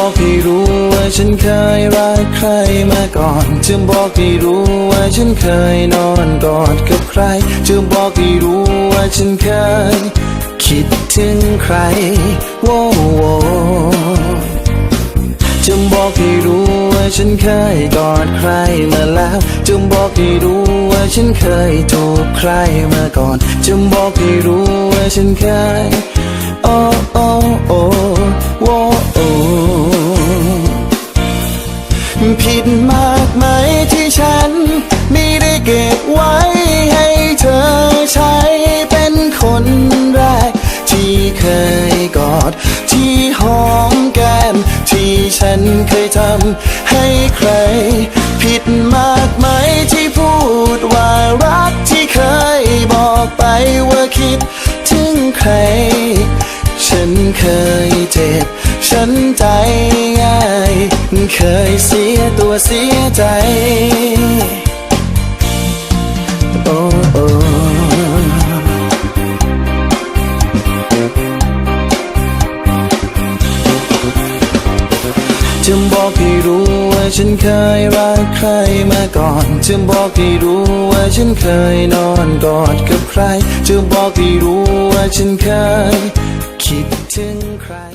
บอกให้รู้ว่าฉันเคยรักใครมาก่อนจะบอกให้รู้ว่าฉันเคยนอนกอดกับใครจะบอกให้รู้ว่าฉันเคยคิดถึงใครโว้โวจะบอกให้รู้ว่าฉันเคยกอดใครมาแล้วจะบอกให้รู้ว่าฉันเคยถูกใครมาก่อนจะบอกให้รู้ว่าฉันเคยโอ้โอ้โอ้โว้โอ้ผิดมากไหมที่ฉันไม่ได้เก็บไว้ให้เธอใช้เป็นคนแรกที่เคยกอดที่หอมแก้มที่ฉันเคยทำให้ใครผิดมากไหมที่พูดว่ารักที่เคยบอกไปว่าคิดถึงใครฉันเคยเจ็บฉันใจง่ายเคยเสียตัวเสียใจโอ้โอ้จะบอกให้รู้ว่าฉันเคยรักใครมาก่อนจะบอกให้รู้ว่าฉันเคยนอนกอดกับใครจะบอกให้รู้ว่าฉันเคยคิดถึงใคร